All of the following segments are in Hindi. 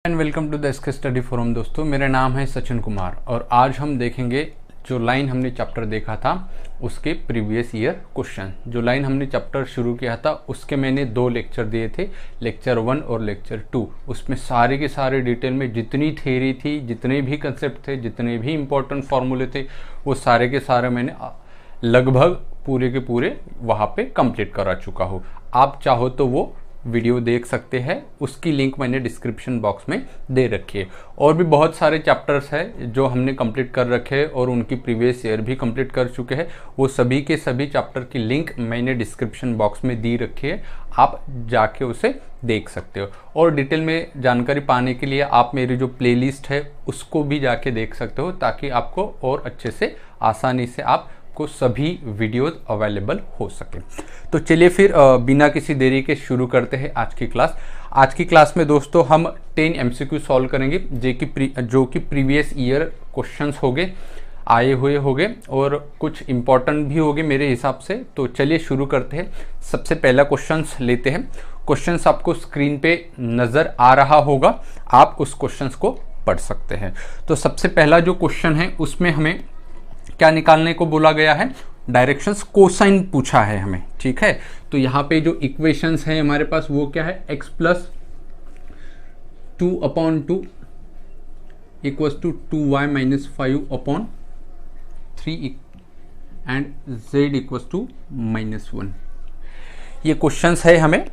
And welcome to the SK study forum. दोस्तों, मेरा नाम है सचिन कुमार और आज हम देखेंगे जो लाइन हमने चैप्टर देखा था उसके प्रीवियस ईयर क्वेश्चन। जो लाइन हमने चैप्टर शुरू किया था उसके मैंने 2 लेक्चर दिए थे, लेक्चर 1 और लेक्चर 2। उसमें सारे के सारे डिटेल में जितनी थ्योरी थी, जितने भी कंसेप्ट थे, जितने भी इंपॉर्टेंट फॉर्मूले थे, वो सारे के सारे मैंने लगभग पूरे के पूरे वहाँ पे कंप्लीट करा चुका हूँ। आप चाहो तो वो वीडियो देख सकते हैं, उसकी लिंक मैंने डिस्क्रिप्शन बॉक्स में दे रखी है। और भी बहुत सारे चैप्टर्स हैं जो हमने कंप्लीट कर रखे हैं और उनकी प्रीवियस ईयर भी कंप्लीट कर चुके हैं। वो सभी के सभी चैप्टर की लिंक मैंने डिस्क्रिप्शन बॉक्स में दी रखी है, आप जाके उसे देख सकते हो। और डिटेल में जानकारी पाने के लिए आप मेरी जो प्लेलिस्ट है उसको भी जाके देख सकते हो, ताकि आपको और अच्छे से आसानी से आपको सभी वीडियोज अवेलेबल हो सके। तो चलिए फिर बिना किसी देरी के शुरू करते हैं आज की क्लास। आज की क्लास में दोस्तों हम 10 MCQ सॉल्व करेंगे जो कि प्रीवियस ईयर क्वेश्चंस आए हुए होंगे और कुछ इंपॉर्टेंट भी होंगे मेरे हिसाब से। तो चलिए शुरू करते हैं। सबसे पहला क्वेश्चंस लेते हैं। क्वेश्चंस आपको स्क्रीन पे नज़र आ रहा होगा, आप उस क्वेश्चंस को पढ़ सकते हैं। तो सबसे पहला जो क्वेश्चन है उसमें हमें क्या निकालने को बोला गया है, डायरेक्शंस कोसाइन पूछा है हमें, ठीक है। तो यहाँ पे जो इक्वेशंस है हमारे पास वो क्या है, x plus 2/2 equals to 2y minus 5/3 and z equals to -1। ये क्वेश्चंस है हमें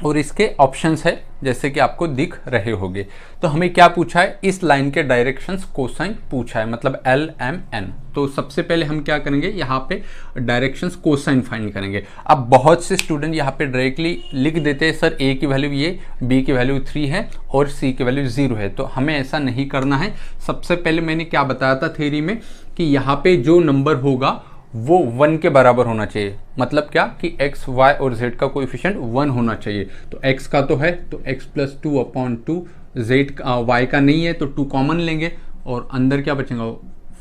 और इसके ऑप्शंस है जैसे कि आपको दिख रहे होंगे। तो हमें क्या पूछा है, इस लाइन के डायरेक्शंस कोसाइन पूछा है, मतलब LMN। तो सबसे पहले हम क्या करेंगे, यहाँ पे डायरेक्शंस कोसाइन फाइंड करेंगे। अब बहुत से स्टूडेंट यहाँ पे डायरेक्टली लिख देते हैं, सर A की वैल्यू ये, B की वैल्यू 3 है और C की वैल्यू 0 है। तो हमें ऐसा नहीं करना है। सबसे पहले मैंने क्या बताया था थ्योरी में कि यहाँ पे जो नंबर होगा वो 1 के बराबर होना चाहिए। मतलब क्या कि x, y और z का कोएफिशिएंट 1 होना चाहिए। तो x का तो है, तो x प्लस 2/2, z y का नहीं है तो 2 कॉमन लेंगे और अंदर क्या बचेगा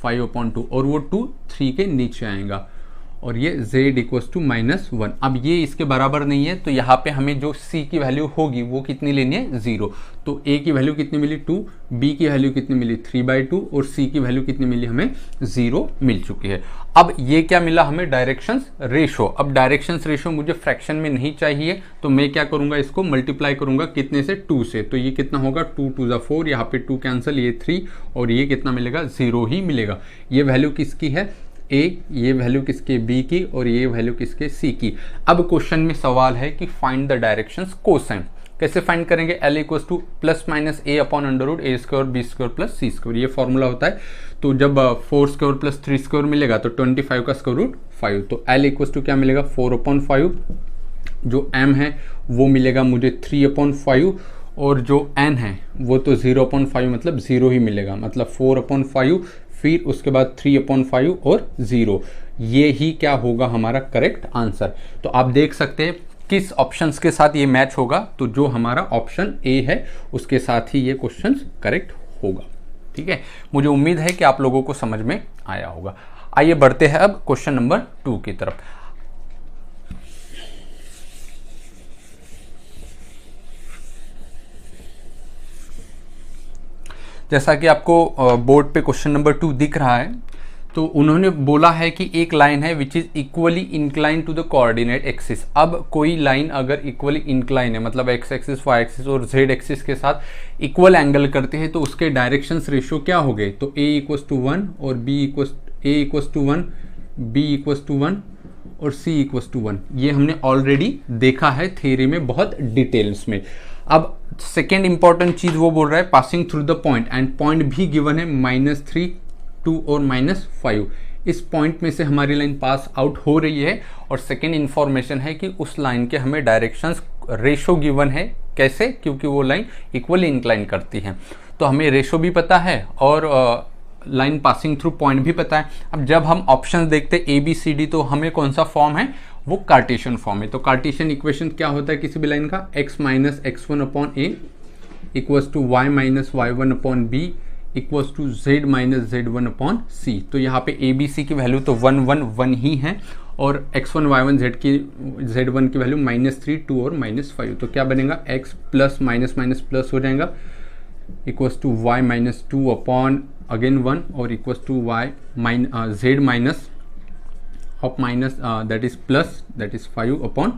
5/2 और वो 2 3 के नीचे आएगा और ये z इक्वल्स टू -1। अब ये इसके बराबर नहीं है तो यहाँ पे हमें जो c की वैल्यू होगी वो कितनी लेनी है, 0। तो a की वैल्यू कितनी मिली 2, b की वैल्यू कितनी मिली 3/2 और c की वैल्यू कितनी मिली हमें 0 मिल चुकी है। अब ये क्या मिला हमें, डायरेक्शंस रेशो। अब डायरेक्शंस रेशो मुझे फ्रैक्शन में नहीं चाहिए तो मैं क्या करूंगा, इसको मल्टीप्लाई करूंगा कितने से, 2 से। तो ये कितना होगा, 2 2 ज़ा 4, यहाँ पे 2 कैंसिल, ये 3 और ये कितना मिलेगा, 0 ही मिलेगा। ये वैल्यू किसकी है, A, ये वैल्यू किसके, B की, और ये वैल्यू किसके, C की। अब क्वेश्चन में सवाल है कि फाइंड द डायरेक्शंस कोसाइन। कैसे फाइंड करेंगे, L equals two plus minus A upon under A square B square plus C square, ये फॉर्मूला होता है। तो जब 4 स्क्वायर प्लस 3 स्क्वायर मिलेगा तो 25 का स्क्वायर रूट 5। तो L इक्वल्स टू क्या मिलेगा, 4/5। जो M है वो मिलेगा मुझे 3/5 और जो N है वो तो 0/5 मतलब 0 ही मिलेगा, मतलब 4/5 फिर उसके बाद 3/5 और 0। ये ही क्या होगा हमारा करेक्ट आंसर। तो आप देख सकते हैं किस ऑप्शंस के साथ ये मैच होगा। तो जो हमारा ऑप्शन A है उसके साथ ही ये क्वेश्चन करेक्ट होगा, ठीक है। मुझे उम्मीद है कि आप लोगों को समझ में आया होगा। आइए बढ़ते हैं अब क्वेश्चन नंबर 2 की तरफ। जैसा कि आपको बोर्ड पे क्वेश्चन नंबर 2 दिख रहा है, तो उन्होंने बोला है कि एक लाइन है which is equally incline to the coordinate axis. अब कोई लाइन अगर इक्वली इंक्लाइन है, मतलब x एक्सिस, y एक्सिस और z एक्सिस के साथ इक्वल एंगल करते हैं, तो उसके डायरेक्शंस रेशियो क्या हो गए, तो a इक्वल्स टू 1 और a equals to 1, b equals to 1 और c इक्वल्स टू 1। ये हमने ऑलरेडी देखा है थ्योरी में बहुत डिटेल्स में। अब सेकेंड इंपॉर्टेंट चीज वो बोल रहा है passing through the point, and point भी गिवन है -3, 2 और -5। इस पॉइंट में से हमारी लाइन पास आउट हो रही है और सेकेंड इंफॉर्मेशन है कि उस लाइन के हमें डायरेक्शंस रेशो गिवन है। कैसे, क्योंकि वो लाइन इक्वली इंक्लाइन करती है। तो हमें रेशो भी पता है और लाइन पासिंग थ्रू पॉइंट भी पता है। अब जब हम ऑप्शन देखते हैं ABCD, तो हमें कौन सा फॉर्म है, वो कार्टेशियन फॉर्म है। तो कार्टेशियन इक्वेशन क्या होता है किसी भी लाइन का, x minus x1/a equals to y minus y1/b equals to z minus z1/c। तो यहाँ पे ABC की वैल्यू तो 1 1 1 ही है और x1 y1 z1 की वैल्यू -3, 2 और -5। तो क्या बनेगा, x plus minus minus plus हो जाएगा, equals to y minus 2 upon again 1 और equals to y z minus of minus that is plus that is 5 upon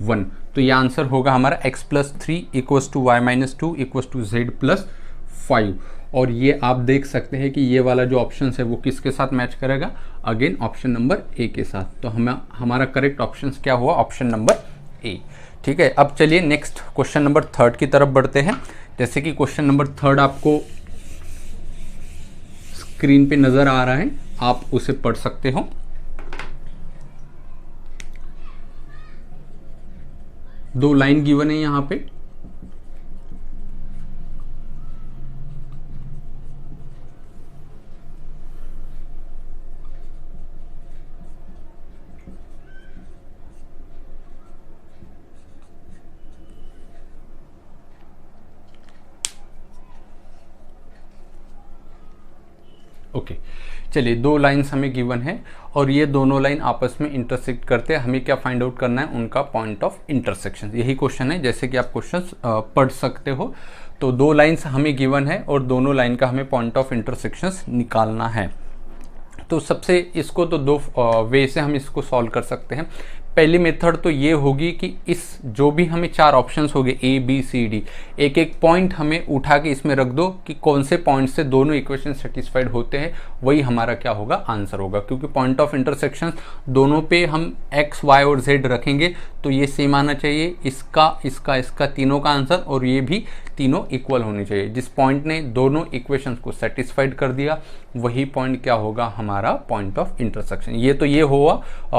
1। तो ये आंसर होगा हमारा x plus 3 equals to y minus 2 equals to z plus 5। और ये आप देख सकते हैं कि ये वाला जो ऑप्शन है वो किसके साथ मैच करेगा, अगेन ऑप्शन नंबर ए के साथ। तो हमारा करेक्ट ऑप्शन क्या हुआ, ऑप्शन नंबर ए। ठीक है, अब चलिए नेक्स्ट क्वेश्चन नंबर 3 की तरफ बढ़ते हैं। जैसे कि क्वेश्चन नंबर 3 आपको स्क्रीन पे नजर आ रहा है, आप उसे पढ़ सकते हो। दो लाइन गिवन है यहां पे, ओके चलिए दो लाइंस हमें गिवन है और ये दोनों लाइन आपस में इंटरसेक्ट करते हैं। हमें क्या फाइंड आउट करना है, उनका पॉइंट ऑफ इंटरसेक्शन। यही क्वेश्चन है, जैसे कि आप क्वेश्चन पढ़ सकते हो। तो दो लाइंस हमें गिवन है और दोनों लाइन का हमें पॉइंट ऑफ इंटरसेक्शन निकालना है। तो सबसे इसको तो दो वे से हम इसको सॉल्व कर सकते हैं। पहली मेथड तो ये होगी कि इस जो भी हमें 4 ऑप्शंस हो गए ए बी सी डी, एक एक पॉइंट हमें उठा के इसमें रख दो कि कौन से पॉइंट से दोनों इक्वेशन सेटिस्फाइड होते हैं, वही हमारा क्या होगा, आंसर होगा। क्योंकि पॉइंट ऑफ इंटरसेक्शन दोनों पे हम एक्स वाई और जेड रखेंगे तो ये सेम आना चाहिए, इसका तीनों का आंसर, और ये भी तीनों इक्वल होनी चाहिए। जिस पॉइंट ने दोनों इक्वेशंस को सेटिस्फाइड कर दिया वही पॉइंट क्या होगा, हमारा पॉइंट ऑफ इंटरसेक्शन। ये हुआ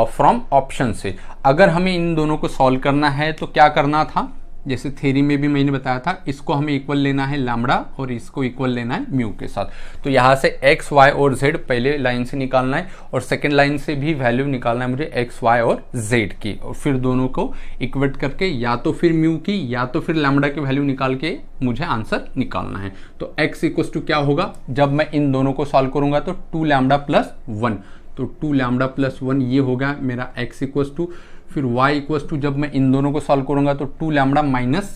फ्रॉम ऑप्शन से। अगर हमें इन दोनों को सॉल्व करना है तो क्या करना था, जैसे थ्योरी में भी मैंने बताया था, इसको हमें इक्वल लेना है लैम्बडा और इसको इक्वल लेना है म्यू के साथ। तो यहाँ से एक्स वाई और जेड पहले लाइन से निकालना है और सेकेंड लाइन से भी वैल्यू निकालना है मुझे एक्स वाई और जेड की, और फिर दोनों को इक्वेट करके या तो फिर म्यू की या तो फिर लैम्बडा की वैल्यू निकाल के मुझे आंसर निकालना है। तो एक्स इक्वल्स टू क्या होगा, जब मैं इन दोनों को सॉल्व करूंगा तो 2 लैम्बडा प्लस 1, तो 2 लैम्बडा प्लस 1 ये होगा मेरा एक्स इक्वल्स टू। फिर y इक्वल्स टू जब मैं इन दोनों को सॉल्व करूंगा तो 2 लैम्बडा माइनस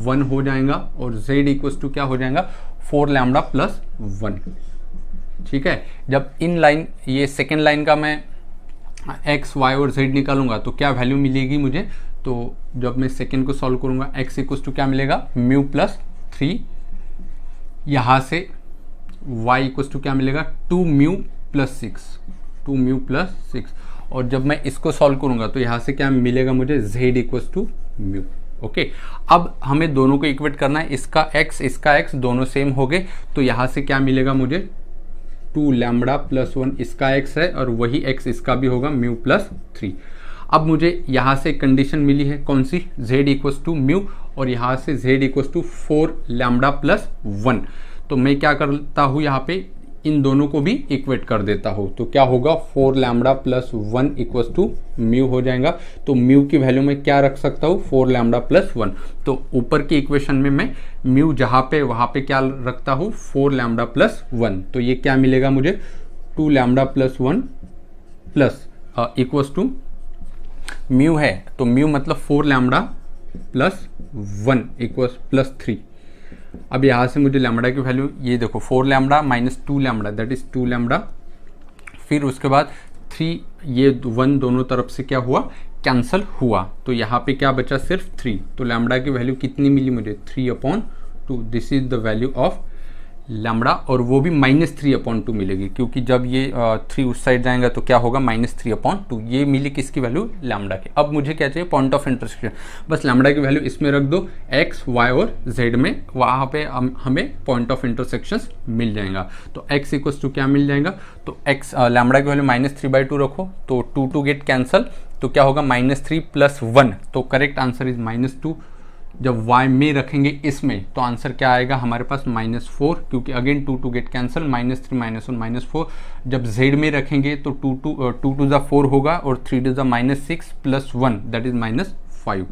1 हो जाएगा और z इक्वल्स टू क्या हो जाएगा, 4 लैम्बडा प्लस 1। ठीक है, जब इन लाइन ये सेकेंड लाइन का मैं x y और z निकालूंगा तो क्या वैल्यू मिलेगी मुझे, तो जब मैं सेकेंड को सॉल्व करूंगा x इक्वल्स टू क्या मिलेगा, म्यू प्लस 3। यहां से y इक्वल्स टू क्या मिलेगा, 2 म्यू प्लस 6, 2 म्यू प्लस 6। और जब मैं इसको सॉल्व करूंगा तो यहां से क्या मिलेगा मुझे, z equals to mu. Okay, अब हमें दोनों को इक्वेट करना है, इसका x दोनों सेम हो गए, तो यहां से क्या मिलेगा मुझे, 2 लैम्बडा प्लस 1 इसका x है और वही x इसका भी होगा, म्यू प्लस 3। अब मुझे यहां से कंडीशन मिली है कौन सी, z इक्वल्स टू म्यू, और यहां से z equals to 4 lambda plus 1। तो मैं क्या करता हूं, यहाँ पे इन दोनों को भी इक्वेट कर देता हूं, तो क्या होगा, 4 lambda plus 1 equals to mu हो जाएगा। तो म्यू की वैल्यू में क्या रख सकता हूं, 4 लैम्बडा प्लस 1। तो ऊपर की इक्वेशन में मैं म्यू जहां पे वहां पे क्या रखता हूं, 4 लैम्बडा प्लस 1। तो ये क्या मिलेगा मुझे, 2 lambda plus 1 plus equals to mu है, तो म्यू मतलब 4 लैम्बडा प्लस 1 इक्वल्स प्लस 3। अब यहां से मुझे लैम्बडा की वैल्यू, ये देखो 4 lambda minus 2 lambda that is 2 lambda, फिर उसके बाद 3, ये 1 दोनों तरफ से क्या हुआ, कैंसल हुआ, तो यहाँ पे क्या बचा, सिर्फ 3। तो लैम्बडा की वैल्यू कितनी मिली मुझे, 3/2। This is the value of lambda, और वो भी -3/2 मिलेगी, क्योंकि जब ये 3 उस साइड जाएगा तो क्या होगा, -3/2। ये मिली किसकी वैल्यू, लैम्बडा की। अब मुझे क्या चाहिए, पॉइंट ऑफ इंटरसेक्शन। बस लैम्बडा की वैल्यू इसमें रख दो, x y और z में, वहाँ पे हमें पॉइंट ऑफ इंटरसेक्शन मिल जाएगा। तो x इक्वल्स टू क्या मिल जाएगा, तो x लैम्बडा की वैल्यू -3/2 रखो, तो 2 गेट कैंसल, तो क्या होगा, -3 प्लस 1। तो करेक्ट आंसर इज -2। जब y में रखेंगे इसमें तो आंसर क्या आएगा हमारे पास, -4, क्योंकि अगेन 2 गेट कैंसल, -3 -1 -4। जब z में रखेंगे तो 2 टू ज़ा 4 होगा और 3 टू ज़ा -6 प्लस 1 दैट इज -5।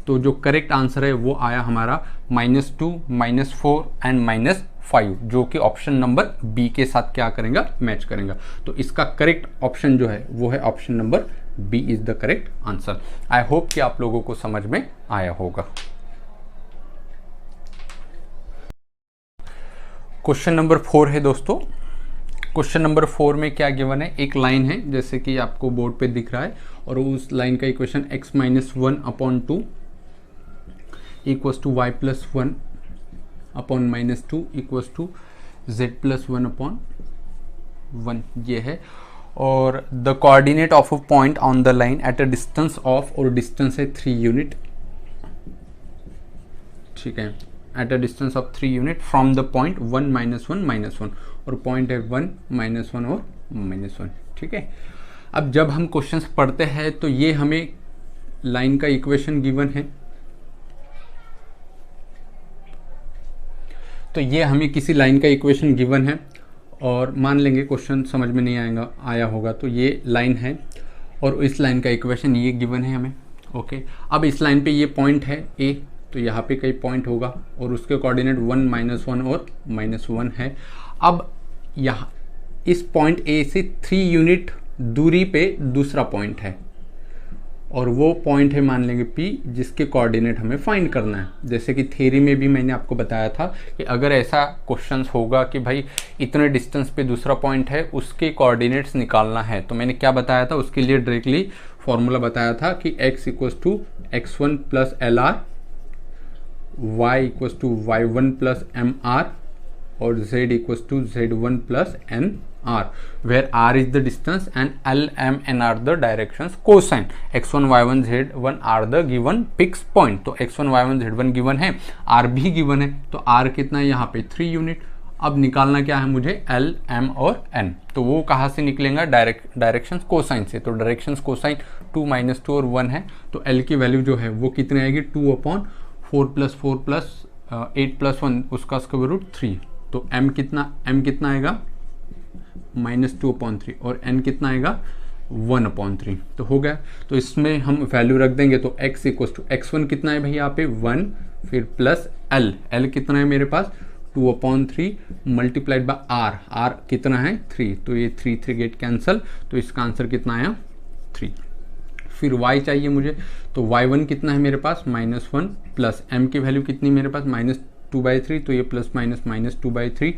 तो जो करेक्ट आंसर है वो आया हमारा -2 -4 एंड -5, जो कि ऑप्शन नंबर बी के साथ क्या करेगा, मैच करेगा। तो इसका करेक्ट ऑप्शन जो है वो है option number B is the correct answer. I hope कि आप लोगों को समझ में आया होगा। क्वेश्चन नंबर 4 है दोस्तों। क्वेश्चन नंबर 4 में क्या गिवन है, एक लाइन है जैसे कि आपको बोर्ड पे दिख रहा है, और उस लाइन का equation x minus 1 upon 2 equals to y plus 1 upon minus 2 equals to z plus 1 upon 1 ये है। और the coordinate of a point on the line at a distance of, और डिस्टेंस है 3 यूनिट, ठीक है, at a distance of 3 unit from the point 1 minus 1 minus 1, और पॉइंट है 1 माइनस 1 और माइनस 1, ठीक है। अब जब हम क्वेश्चंस पढ़ते हैं तो ये हमें लाइन का इक्वेशन गिवन है, तो ये हमें किसी लाइन का इक्वेशन गिवन है, और मान लेंगे क्वेश्चन समझ में नहीं आया होगा, तो ये लाइन है और इस लाइन का इक्वेशन ये गिवन है हमें, ओके। अब इस लाइन पे ये पॉइंट है ए, तो यहाँ पे कई पॉइंट होगा और उसके कोऑर्डिनेट 1 माइनस 1 और माइनस 1 है। अब यहाँ इस पॉइंट ए से 3 यूनिट दूरी पे दूसरा पॉइंट है, और वो पॉइंट है मान लेंगे P, जिसके कोऑर्डिनेट हमें फाइंड करना है। जैसे कि थ्योरी में भी मैंने आपको बताया था कि अगर ऐसा क्वेश्चंस होगा कि भाई इतने डिस्टेंस पे दूसरा पॉइंट है, उसके कोऑर्डिनेट्स निकालना है, तो मैंने क्या बताया था, उसके लिए डायरेक्टली फॉर्मूला बताया था कि x equals to x1 plus LR, y equals to y1 plus MR, और z equals to z1 plus NR, where R is the distance and L, M, N are the directions cosine. x1, y1, z1 are the given fixed point. तो x1, y1, z1 गिवन है, R भी गिवन है, तो R कितना है यहाँ पे 3 यूनिट। अब निकालना क्या है मुझे, L, M और N, तो वो कहाँ से निकलेगा, डायरेक्शंस कोसाइन से। तो डायरेक्शंस कोसाइन 2 माइनस 2 और 1 है, तो L की वैल्यू जो है वो कितनी आएगी, 2 अपॉन 4 प्लस 4 प्लस 8 प्लस 1 उसका स्क्वायर रूट 3, तो M कितना आएगा -2/3, और n कितना आएगा 1/3, तो हो गया। तो इसमें हम वैल्यू रख देंगे, तो x इक्वल टू x1 कितना है भाई यहाँ पे 1, फिर प्लस l कितना है मेरे पास 2/3 मल्टीप्लाइड बाय r कितना है 3, तो ये 3 गेट कैंसल, तो इसका आंसर कितना आया 3। फिर y चाहिए मुझे, तो y1 कितना है मेरे पास -1, प्लस m की वैल्यू कितनी मेरे पास -2/3, तो ये plus minus -2/3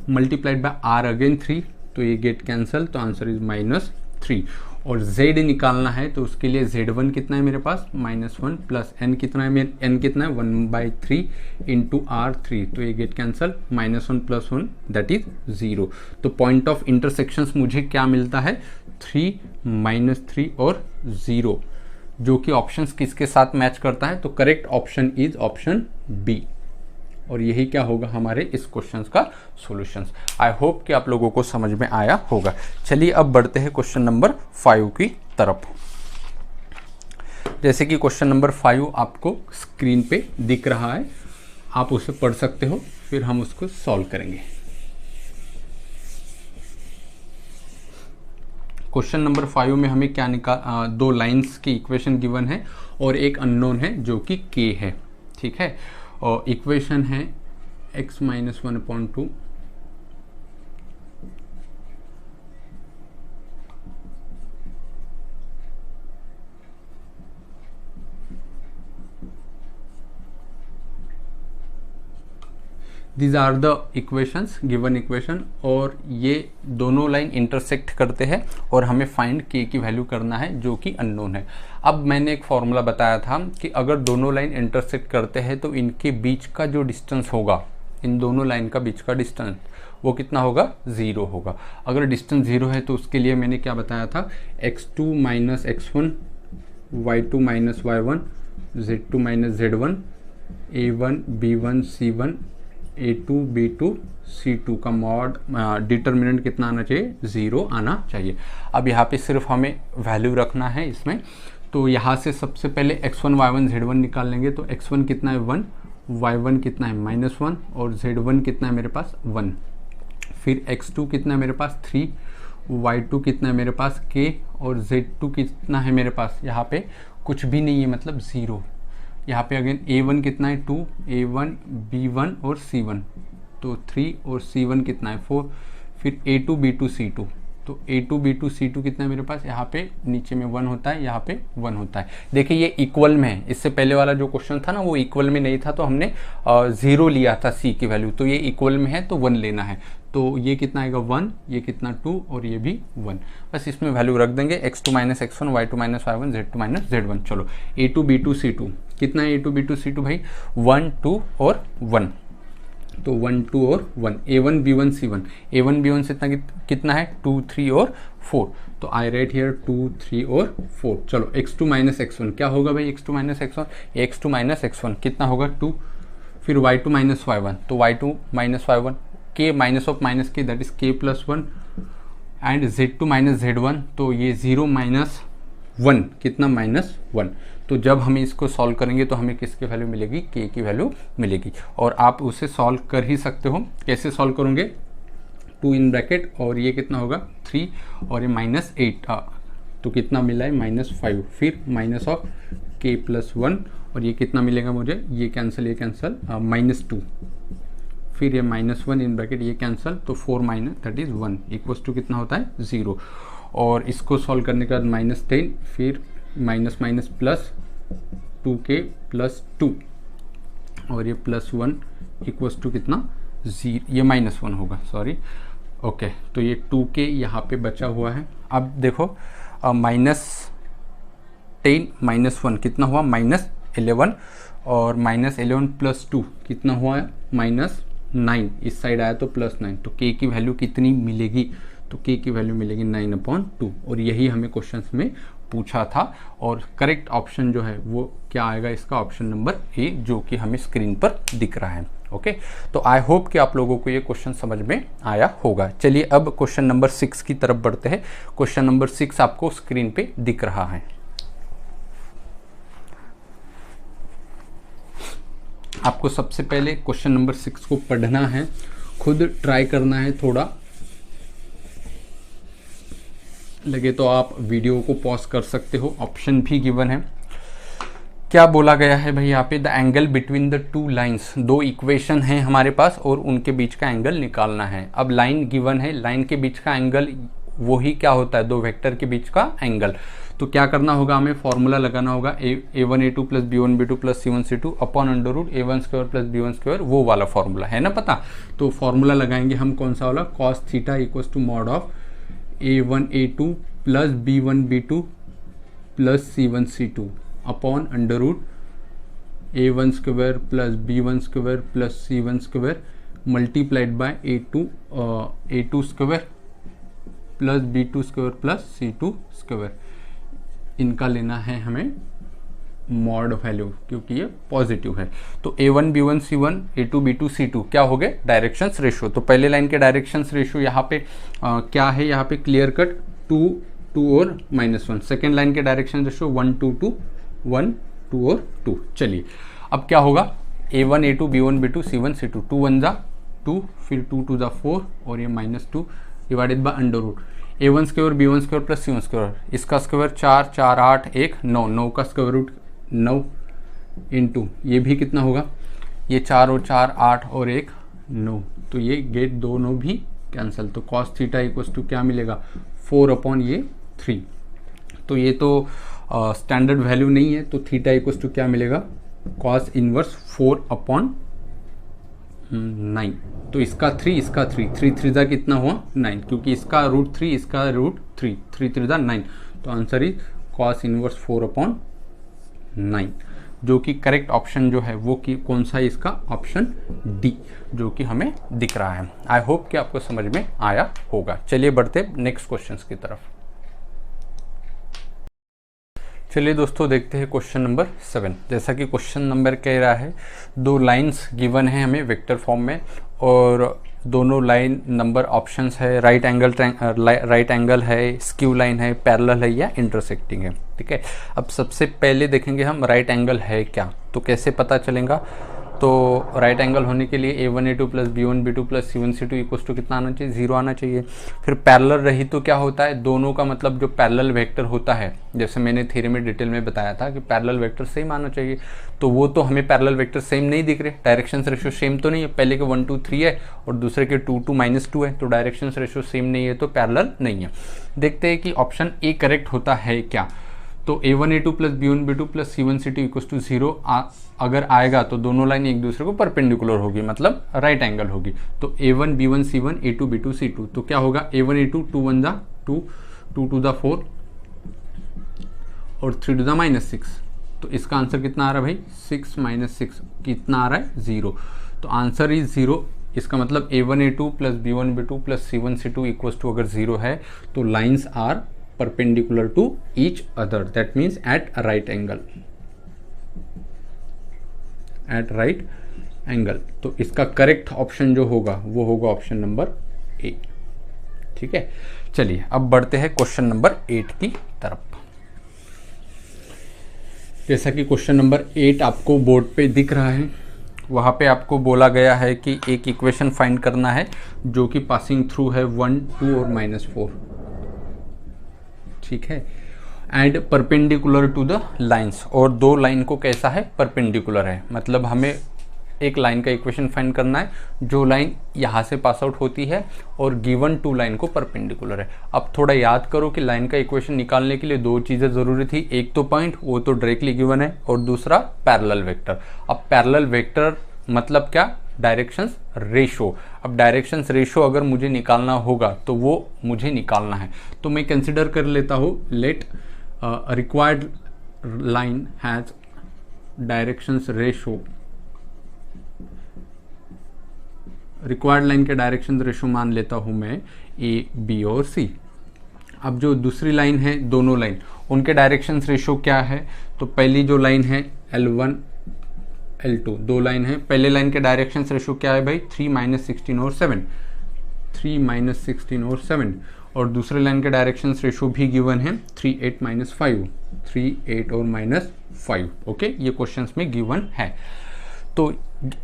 multiplied by r again 3, तो ये गेट कैंसल, तो आंसर इज -3। और z निकालना है, तो उसके लिए z1 कितना है मेरे पास -1, प्लस n कितना है 1/3 इंटू r3, तो ये get cancel, -1 plus 1 that is 0। तो पॉइंट ऑफ इंटरसेक्शंस मुझे क्या मिलता है 3, -3 और 0, जो कि ऑप्शंस किसके साथ मैच करता है, तो correct option is option B, और यही क्या होगा हमारे इस क्वेश्चन का सॉल्यूशंस। आई होप कि आप लोगों को समझ में आया होगा। चलिए अब बढ़ते हैं क्वेश्चन नंबर 5 की तरफ। जैसे कि क्वेश्चन नंबर 5 आपको स्क्रीन पे दिख रहा है, आप उसे पढ़ सकते हो, फिर हम उसको सॉल्व करेंगे। क्वेश्चन नंबर 5 में हमें क्या दो लाइंस की इक्वेशन गिवन है और एक अननोन है जो कि k है, ठीक है। और इक्वेशन है x minus 1/2 these are the equations given equation, और ये दोनों लाइन इंटरसेक्ट करते हैं और हमें फाइंड k की वैल्यू करना है जो कि अननोन है। अब मैंने एक फॉर्मूला बताया था कि अगर दोनों लाइन इंटरसेक्ट करते हैं तो इनके बीच का जो डिस्टेंस होगा, इन दोनों लाइन का बीच का डिस्टेंस वो कितना होगा 0 होगा। अगर डिस्टेंस 0 है तो उसके लिए मैंने क्या बताया था, x2 minus x1, y2 minus y1, z2 minus z1, a1 b1 c1, a2 b2 c2 का मॉड डिटर्मिनेंट कितना आना चाहिए 0 आना चाहिए। अब यहाँ पे सिर्फ हमें वैल्यू रखना है इसमें, तो यहाँ से सबसे पहले x1 y1 z1 निकाल लेंगे, तो x1 कितना है 1, y1 कितना है -1 और z1 कितना है मेरे पास 1। फिर x2 कितना है मेरे पास 3, y2 कितना है मेरे पास k, और z2 कितना है मेरे पास, यहाँ पे कुछ भी नहीं है मतलब 0। यहाँ पे अगेन a1 कितना है 2, a1 b1 और c1, तो 3 और c1 कितना है 4, फिर a2 b2 c2, तो A2 B2 C2 कितना है मेरे पास, यहाँ पे नीचे में 1 होता है, यहाँ पे 1 होता है। देखिए ये इक्वल में है, इससे पहले वाला जो क्वेश्चन था ना वो इक्वल में नहीं था, तो हमने 0 लिया था C की वैल्यू, तो ये इक्वल में है तो 1 लेना है। तो ये कितना आएगा 1, ये कितना 2 और ये भी 1। बस इसमें वैल्यू रख देंगे x2 - x1 y2 - y1 z2 - z1। चलो A2 B2 C2 कितना है, A2 B2 C2 भाई 1 2 और 1, तो 1 2 और 1, A1 B1 C1, A1 B1 से कितना है 2 3 और 4, तो आई राइट हियर 2 3 और 4। चलो x2 - x1 क्या होगा भाई, x2 - x1, x2 - x1 कितना होगा 2, फिर y2 - y1, तो y2 - y1 k minus of minus के that is k + 1 and z2 - z1, तो ये 0 - 1 कितना -1। तो जब हम इसको सॉल्व करेंगे तो हमें किसकी वैल्यू मिलेगी, k की वैल्यू मिलेगी। और आप उसे सॉल्व कर ही सकते हो, कैसे सॉल्व करोगे, 2 इन ब्रैकेट और ये कितना होगा 3 और ये -8, तो कितना मिला है -5, फिर माइनस ऑफ k + 1 और ये कितना मिलेगा मुझे, ये कैंसिल -2, फिर ये -1 इन ब्रैकेट ये कैंसिल, तो 4 - दैट इज 1 इक्वल्स टू कितना होता है 0। और इसको सॉल्व करने के बाद -10, फिर माइनस प्लस 2k + 2 और ये +1 इक्वल्स टू कितना 0, ये -1 होगा सॉरी, ओके। तो ये 2k यहाँ पे बचा हुआ है। अब देखो -10 - 1 कितना हुआ -11 और -11 + 2 कितना हुआ -9, इस साइड आया तो +9, तो k की वैल्यू कितनी मिलेगी, तो k की वैल्यू मिलेगी 9/2 और यही हमें क्वेश्चन में पूछा था। और करेक्ट ऑप्शन जो है वो क्या आएगा, इसका ऑप्शन नंबर ए, जो कि हमें स्क्रीन पर दिख रहा है। ओके, तो आई होप कि आप लोगों को ये क्वेश्चन समझ में आया होगा। चलिए अब क्वेश्चन नंबर 6 की तरफ बढ़ते हैं। क्वेश्चन नंबर 6 आपको स्क्रीन पे दिख रहा है। आपको सबसे पहले क्वेश्चन नंबर 6 को पढ़ना है, खुद ट्राई करना है, थोड़ा लगे तो आप वीडियो को पॉज कर सकते हो, ऑप्शन भी गिवन है। क्या बोला गया है भाई यहाँ पे, the angle between the 2 lines, 2 equation हैं हमारे पास और उनके बीच का एंगल निकालना है। अब लाइन गिवन है, लाइन के बीच का एंगल वही क्या होता है, 2 वेक्टर के बीच का एंगल। तो क्या करना होगा, हमें फॉर्मूला लगाना होगा a1 a2 + b1 b2 + c1 c2 upon √a1² + b1², वो वाला फॉर्मूला है ना पता। तो फॉर्मूला लगाएंगे हम कौन सा वाला, cos θ = mod of a1 a2 + b1 b2 + c1 c2 upon √a1² + b1² + c1² multiplied by a2² + b2² + c2²। इनका लेना है हमें मॉड वैल्यू, क्योंकि ये पॉजिटिव है। तो a1 b1 c1 a2 b2 c2 क्या हो गए, डायरेक्शंस रेशियो। तो पहले लाइन के डायरेक्शंस रेशियो यहाँ पे क्या है, यहाँ पे क्लियर कट 2 2 और -1। सेकेंड लाइन के डायरेक्शन रेशियो 1 2 2 1 2 और 2। चलिए अब क्या होगा, a1 a2 b1 b2 c1 c2, 2 1 जा 2, फिर 2 2 जा 4 और ये -2 divided by √a1² b1² + c1², इसका स्क्वायर 4 4 8 1 9, 9 का स्क्वायर रूट 9 इंटू ये भी कितना होगा, ये 4 और 4 8 और 1 9, तो ये गेट दोनों भी कैंसिल। तो cos θ = क्या मिलेगा 4/3। तो ये तो स्टैंडर्ड वैल्यू नहीं है, तो θ = क्या मिलेगा, cos 1/4/9। तो इसका 3 इसका 3 3 3 जा कितना हुआ 9, क्योंकि इसका √3 इसका √3 3 3 जा 9, तो आंसर इज cos 1/4/9, जो कि करेक्ट ऑप्शन जो है वो कि कौन सा है, इसका ऑप्शन डी, जो कि हमें दिख रहा है। आई होप कि आपको समझ में आया होगा। चलिए बढ़ते नेक्स्ट क्वेश्चंस की तरफ। चलिए दोस्तों देखते हैं क्वेश्चन नंबर 7। जैसा कि क्वेश्चन नंबर कह रहा है, 2 लाइंस गिवन है हमें वेक्टर फॉर्म में और दोनों लाइन नंबर ऑप्शंस है, राइट एंगल है, स्क्यू लाइन है, पैरेलल है या इंटरसेक्टिंग है। ठीक है, अब सबसे पहले देखेंगे हम राइट एंगल है क्या, तो कैसे पता चलेगा। तो राइट एंगल होने के लिए A1A2 plus B1B2 plus C1C2 equals to कितना आना चाहिए, 0 आना चाहिए। फिर पैरेलल रही तो क्या होता है, दोनों का मतलब जो पैरेलल वेक्टर होता है, जैसे मैंने थ्योरी में डिटेल में बताया था कि पैरेलल वेक्टर सेम आना चाहिए, तो वो तो हमें पैरेलल वेक्टर सेम नहीं दिख रहे, डायरेक्शंस रेशियो सेम तो नहीं है, पहले के 1 2 3 है और दूसरे के 2 2 -2 है, तो डायरेक्शंस रेशियो सेम नहीं है, तो पैरेलल नहीं है। देखते हैं कि ऑप्शन ए करेक्ट होता है क्या। तो A1A2 plus B1B2 plus C1C2 equals to 0 अगर आएगा तो दोनों लाइन एक दूसरे को परपेंडिकुलर होगी, मतलब राइट एंगल होगी। तो A1 B1 C1 A2 B2 C2, तो क्या होगा A1A2 2 1 जा 2 2 2 जा 4 और 3 2 जा -6, तो इसका आंसर कितना आ रहा है भाई, 6 -6 कितना आ रहा है, 0। तो आंसर इज 0। इसका मतलब A1A2 plus B1B2 plus C1C2 equals to अगर 0 है तो lines are perpendicular to each other, that means at right angle, at right angle। तो इसका करेक्ट ऑप्शन जो होगा वो होगा ऑप्शन नंबर ए। ठीक है, चलिए अब बढ़ते हैं क्वेश्चन नंबर 8 की तरफ। जैसा कि क्वेश्चन नंबर 8 आपको बोर्ड पे दिख रहा है, वहाँ पे आपको बोला गया है कि एक इक्वेशन फाइंड करना है जो कि पासिंग थ्रू है 1 2 और -4, ठीक है, and perpendicular to the lines, और दो लाइन को कैसा है, परपेंडिकुलर है, मतलब हमें एक लाइन का इक्वेशन फाइंड करना है जो लाइन यहाँ से पास आउट होती है और गिवन टू लाइन को परपेंडिकुलर है। अब थोड़ा याद करो कि लाइन का इक्वेशन निकालने के लिए दो चीज़ें ज़रूरी थी, एक तो पॉइंट, वो तो डायरेक्टली गिवन है, और दूसरा पैरेलल वेक्टर। अब पैरेलल वेक्टर मतलब क्या, डायरेक्शंस रेशो। अब डायरेक्शंस रेशो अगर मुझे निकालना होगा तो वो मुझे निकालना है, तो मैं कंसिडर कर लेता हूँ late required line has directions ratio, required line के डायरेक्शन रेशो मान लेता हूँ मैं ए बी और सी। अब जो दूसरी लाइन है, दोनों लाइन, उनके डायरेक्शन रेशो क्या है, तो पहली जो लाइन है L1 L2, दो लाइन है, पहले लाइन के डायरेक्शन रेशो क्या है भाई, 3 -16 और 7, 3 -16 और 7, और दूसरे लाइन के डायरेक्शन रेशो भी गिवन है 3 8 -5, 3 8 और -5। ओके, ये क्वेश्चंस में गिवन है। तो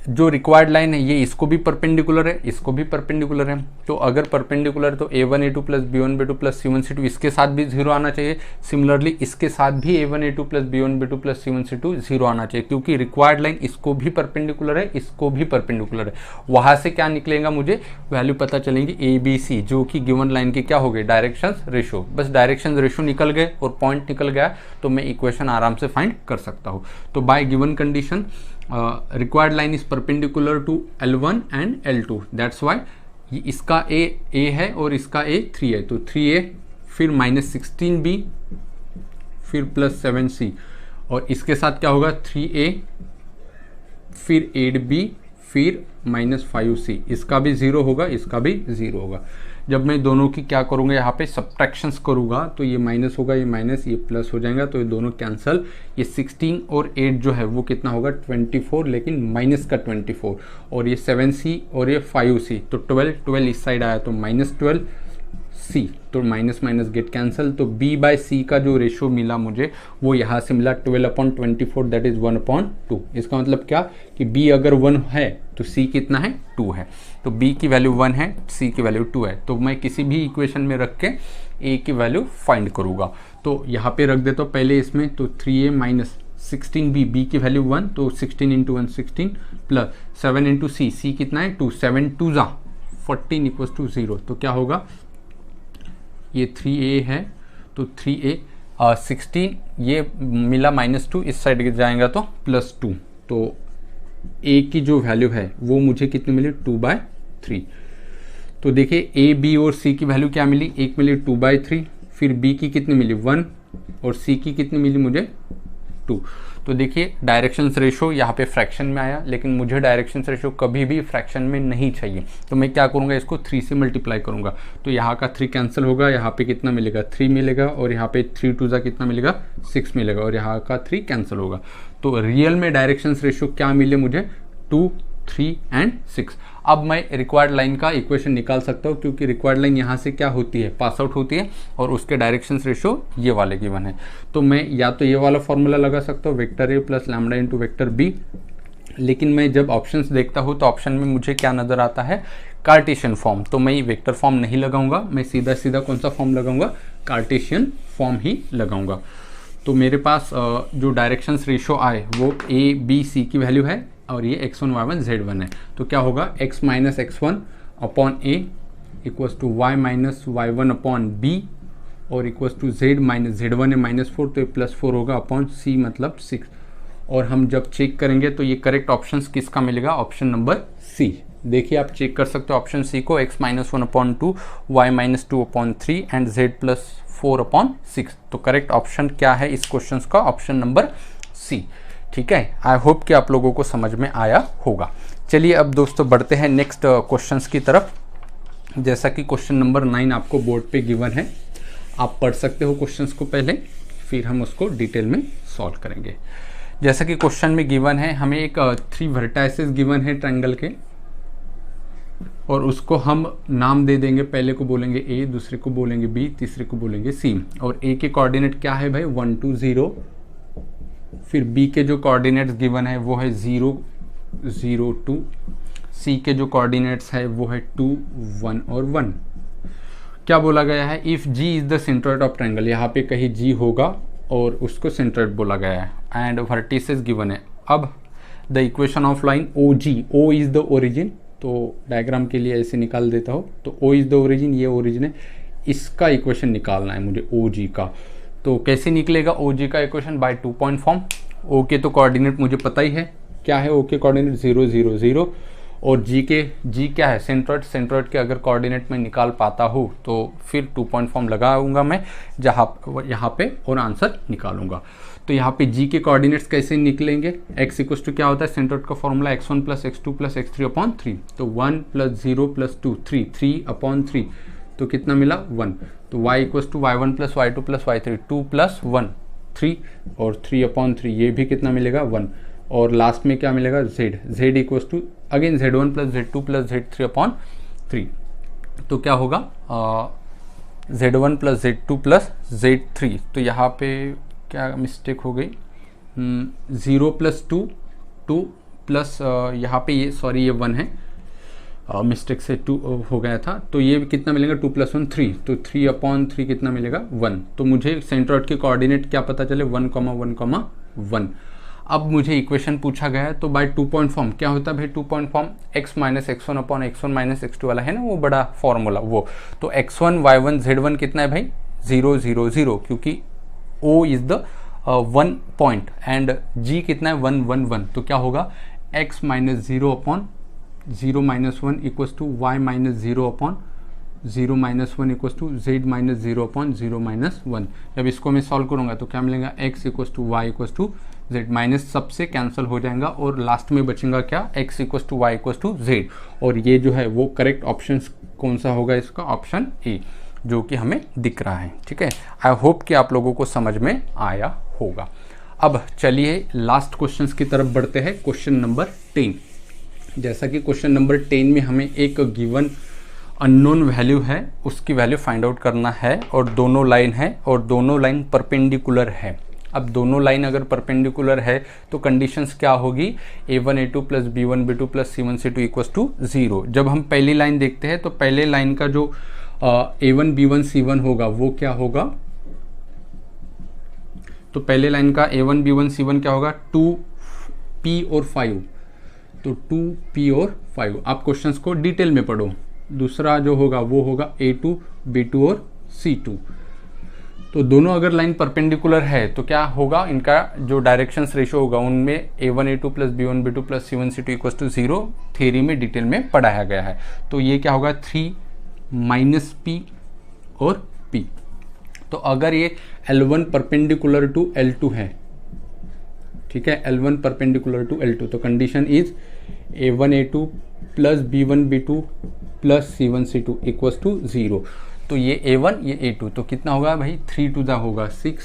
जो रिक्वायर्ड लाइन है ये इसको भी परपेंडिकुलर है, इसको भी परपेंडिकुलर है, तो अगर परपेंडिकुलर है तो A1A2 plus B1B2 plus C1C2 इसके साथ भी 0 आना चाहिए। सिमिलरली इसके साथ भी A1A2 plus B1B2 plus C1C2 0 आना चाहिए, क्योंकि रिक्वायर्ड लाइन इसको भी परपेंडिकुलर है, इसको भी परपेंडिकुलर है। वहां से क्या निकलेगा, मुझे वैल्यू पता चलेंगी ABC, जो कि गिवन लाइन की क्या हो गई, डायरेक्शन रेशो। बस डायरेक्शन रेशो निकल गए और पॉइंट निकल गया तो मैं इक्वेशन आराम से फाइंड कर सकता हूँ। तो by given condition required line is perpendicular to L1 and L2, that's why इसका A है और इसका A 3 है, तो 3A फिर -16B फिर +7C, और इसके साथ क्या होगा 3A फिर 8B फिर -5C, इसका भी 0 होगा, इसका भी 0 होगा। जब मैं दोनों की क्या करूँगा, यहाँ पे सब्ट्रैक्शंस करूँगा तो ये माइनस होगा, ये माइनस, ये प्लस हो जाएगा, तो ये दोनों कैंसल। ये 16 और 8 जो है वो कितना होगा 24, लेकिन माइनस का 24, और ये 7C और ये 5C, तो 12 इस साइड आया तो -12C, तो माइनस माइनस गेट कैंसिल। तो B/C का जो रेशो मिला मुझे वो यहाँ से मिला 12/24, दैट इज 1/2। इसका मतलब क्या कि B अगर 1 है तो C कितना है, 2 है, तो B की वैल्यू 1 है, C की वैल्यू 2 है, तो मैं किसी भी इक्वेशन में रख के A की वैल्यू फाइंड करूँगा। तो यहाँ पे रख देता हूँ पहले इसमें, तो 3A माइनस 16B, B की वैल्यू 1, तो 16 × 1 16 प्लस 7 × C, C कितना है 2, 7 2 जा 14 = 0, तो क्या होगा, ये 3A है तो 3A 16, ये मिला -2, इस साइड जाएगा तो +2, तो A की जो वैल्यू है वो मुझे कितनी मिली 2/3। तो देखिए A, B और C की वैल्यू क्या मिली, एक मिली 2/3, फिर B की कितनी मिली 1 और C की कितनी मिली मुझे 2। तो देखिए डायरेक्शन रेशो यहाँ पे फ्रैक्शन में आया, लेकिन मुझे डायरेक्शन रेशो कभी भी फ्रैक्शन में नहीं चाहिए, तो मैं क्या करूँगा, इसको 3 से मल्टीप्लाई करूँगा, तो यहाँ का 3 कैंसिल होगा, यहाँ पे कितना मिलेगा 3 मिलेगा, और यहाँ पे 3 2 जा कितना मिलेगा 6 मिलेगा, और यहाँ का 3 कैंसिल होगा। तो रियल में डायरेक्शन रेशो क्या मिले मुझे 2 3 एंड 6। अब मैं रिक्वायर्ड लाइन का इक्वेशन निकाल सकता हूँ, क्योंकि रिक्वायर्ड लाइन यहाँ से क्या होती है, पास आउट होती है, और उसके डायरेक्शन रेशो ये वाले गिवन है। तो मैं या तो ये वाला फॉर्मूला लगा सकता हूँ, vector A plus lambda into vector B, लेकिन मैं जब ऑप्शंस देखता हूँ तो ऑप्शन में मुझे क्या नज़र आता है, कार्टेशियन फॉर्म। तो मैं वेक्टर फॉर्म नहीं लगाऊंगा, मैं सीधा सीधा कौन सा फॉर्म लगाऊंगा, कार्टेशियन फॉर्म ही लगाऊंगा। तो मेरे पास जो डायरेक्शंस रेशो आए वो ए बी सी की वैल्यू है और ये x1 y1 z1 है। तो क्या होगा, x minus x1 upon a equals to y minus y1 upon b और equals to z minus z1 है -4 तो ये +4 होगा अपॉन c मतलब 6। और हम जब चेक करेंगे तो ये करेक्ट ऑप्शन किसका मिलेगा, ऑप्शन नंबर सी। देखिए आप चेक कर सकते हो ऑप्शन सी को, x minus 1 upon 2, y minus 2 upon 3 and z plus 4 upon 6। तो करेक्ट ऑप्शन क्या है इस क्वेश्चन का, ऑप्शन नंबर सी। ठीक है, आई होप कि आप लोगों को समझ में आया होगा। चलिए अब दोस्तों बढ़ते हैं नेक्स्ट क्वेश्चंस की तरफ। जैसा कि क्वेश्चन नंबर 9 आपको बोर्ड पे गिवन है, आप पढ़ सकते हो क्वेश्चंस को पहले, फिर हम उसको डिटेल में सॉल्व करेंगे। जैसा कि क्वेश्चन में गिवन है, हमें एक 3 वर्टाइसेस गिवन है ट्रायंगल के, और उसको हम नाम दे देंगे। पहले को बोलेंगे ए, दूसरे को बोलेंगे बी, तीसरे को बोलेंगे सी। और ए के कोऑर्डिनेट क्या है भाई, 1 2 0। फिर बी के जो कोऑर्डिनेट्स गिवन है वो है 0 0 2। सी के जो कोऑर्डिनेट्स है वो है 2 1 और 1। क्या बोला गया है, if G is the centroid of triangle, यहाँ पे कहीं जी होगा और उसको सेंट्रोइड बोला गया है। एंड वर्टिसेस गिवन है। अब the equation of line O G, O is the origin, तो डायग्राम के लिए ऐसे निकाल देता हूँ। तो ओ इज द ओरिजिन, ये ओरिजिन है, इसका इक्वेशन निकालना है मुझे ओ जी का। तो कैसे निकलेगा ओ जी का इक्वेशन, बाय 2 पॉइंट फॉर्म। ओ के तो कोऑर्डिनेट मुझे पता ही है, क्या है ओ के कोऑर्डिनेट 0 0 0। और जी क्या है, सेंट्रोइड। सेंट्रोइड के अगर कोऑर्डिनेट में निकाल पाता हूँ तो फिर 2 पॉइंट फॉर्म लगाऊंगा मैं यहाँ पे और आंसर निकालूंगा। तो यहाँ पे जी के कोऑर्डिनेट्स कैसे निकलेंगे, x इक्वल टू क्या होता है, सेंट्रोइड का formula x1 plus x2 plus x3 upon 3। तो 1 प्लस 0 प्लस 2 3 अपॉन 3, तो कितना मिला 1। तो y equal to y1 plus y2 plus y3, 2 plus 1 3 और 3 अपॉन 3, ये भी कितना मिलेगा 1। और लास्ट में क्या मिलेगा z equal to again z1 plus z2 plus z3 upon 3। तो क्या होगा z1 plus z2 plus z3। तो यहाँ पे क्या मिस्टेक हो गई, 0 प्लस 2 प्लस यहाँ पे ये सॉरी ये 1 है, मिस्टेक से 2 हो गया था। तो ये कितना मिलेगा 2 प्लस 1 3, तो 3 अपॉन 3 कितना मिलेगा 1। तो मुझे सेंट्रोइड के कोऑर्डिनेट क्या पता चले 1 1 1। अब मुझे इक्वेशन पूछा गया है, तो बाय 2 पॉइंट फॉर्म क्या होता है भाई, 2 point form x minus x1 upon x1 minus x2 वाला है ना, वो बड़ा फॉर्मूला वो। तो x1 y1 z1 कितना है भाई 0 0 0, क्योंकि o is the 1 point and g कितना है 1 1 1। तो क्या होगा x minus 0 upon 0 minus 1 equals to y minus 0 upon 0 minus 1 equals to z minus 0 upon 0 minus 1। जब इसको मैं सॉल्व करूंगा तो क्या मिलेगा, x equals to y equals to z, minus सबसे कैंसिल हो जाएगा और लास्ट में बचेगा क्या, x equals to y equals to z। और ये जो है वो करेक्ट ऑप्शन कौन सा होगा इसका, ऑप्शन ए, जो कि हमें दिख रहा है। ठीक है, आई होप कि आप लोगों को समझ में आया होगा। अब चलिए लास्ट क्वेश्चंस की तरफ बढ़ते हैं, क्वेश्चन नंबर 10। जैसा कि क्वेश्चन नंबर 10 में हमें एक गिवन अननोन वैल्यू है, उसकी वैल्यू फाइंड आउट करना है, और दोनों लाइन है और दोनों लाइन परपेंडिकुलर है। अब दोनों लाइन अगर परपेंडिकुलर है तो कंडीशंस क्या होगी, a1 a2 plus b1 b2 plus c1 c2 equals to 0। जब हम पहली लाइन देखते हैं तो पहले लाइन का जो a1 b1 c1 होगा वो क्या होगा, तो पहले लाइन का a1 b1 c1 क्या होगा, 2p और 5। तो 2p और 5, आप क्वेश्चंस को डिटेल में पढ़ो। दूसरा जो होगा वो होगा a2 b2 और c2। तो दोनों अगर लाइन परपेंडिकुलर है तो क्या होगा, इनका जो डायरेक्शंस रेशो होगा उनमें a1 a2 plus b1 b2 plus c1 c2 equals to 0 theory में डिटेल में पढ़ाया गया है। तो ये क्या होगा 3 माइनस p और p। तो अगर ये L1 परपेंडिकुलर टू L2 है, ठीक है, L1 परपेंडिकुलर टू L2, तो condition is a1 a2 plus b1 b2 plus c1 c2 equals to 0। तो ये a1 ये a2, तो कितना होगा भाई 3 टू द होगा 6,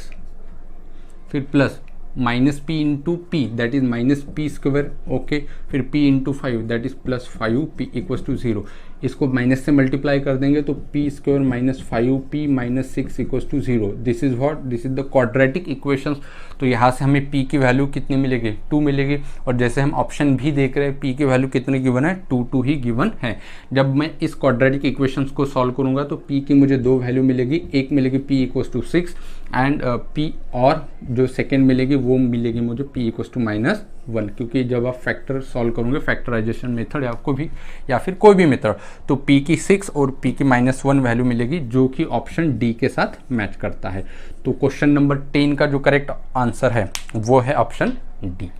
फिर plus minus p into P that is minus p square, okay, फिर p into 5 that is plus 5p equals to 0। इसको माइनस से मल्टीप्लाई कर देंगे तो P square minus 5p minus 6 equals to 0। This is what, this is the quadratic equations. तो यहाँ से हमें p की वैल्यू कितनी मिलेगी, 2 मिलेगी। और जैसे हम ऑप्शन भी देख रहे हैं p की वैल्यू कितनी गिवन है, 2 ही गिवन है। जब मैं इस क्वाड्रेटिक इक्वेशंस को सॉल्व करूंगा तो p की मुझे 2 वैल्यू मिलेगी, एक मिलेगी p equals to 6 and p और जो सेकेंड मिलेगी वो मिलेगी मुझे p इक्वल्स टू -1, क्योंकि जब आप फैक्टर सॉल्व करोगे फैक्टराइजेशन मेथड आपको भी या फिर कोई भी मेथड, तो p की 6 और p की -1 वैल्यू मिलेगी, जो कि ऑप्शन डी के साथ मैच करता है। तो क्वेश्चन नंबर 10 का जो करेक्ट आंसर है वो है ऑप्शन डी।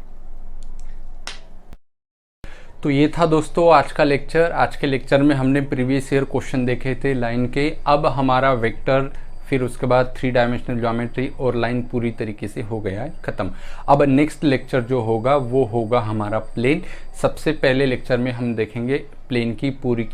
तो ये था दोस्तों आज का लेक्चर। आज के लेक्चर में हमने प्रीवियस ईयर क्वेश्चन देखे थे लाइन के। अब हमारा वेक्टर, फिर उसके बाद 3 डायमेंशनल ज्योमेट्री और लाइन पूरी तरीके से हो गया है ख़त्म। अब नेक्स्ट लेक्चर जो होगा वो होगा हमारा प्लेन। सबसे पहले लेक्चर में हम देखेंगे प्लेन की पूरी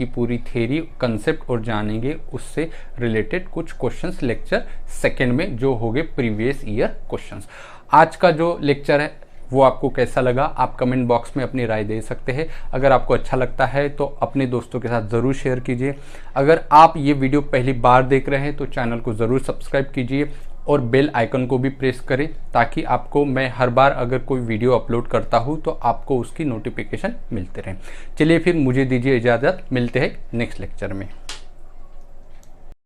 थ्योरी, कंसेप्ट और जानेंगे उससे रिलेटेड कुछ क्वेश्चंस लेक्चर सेकंड में जो होंगे प्रीवियस ईयर क्वेश्चंस। आज का जो लेक्चर है वो आपको कैसा लगा आप कमेंट बॉक्स में अपनी राय दे सकते हैं। अगर आपको अच्छा लगता है तो अपने दोस्तों के साथ ज़रूर शेयर कीजिए। अगर आप ये वीडियो पहली बार देख रहे हैं तो चैनल को ज़रूर सब्सक्राइब कीजिए और बेल आइकन को भी प्रेस करें, ताकि आपको मैं हर बार अगर कोई वीडियो अपलोड करता हूँ तो आपको उसकी नोटिफिकेशन मिलते रहे। चलिए फिर मुझे दीजिए इजाज़त, मिलते हैं नेक्स्ट लेक्चर में।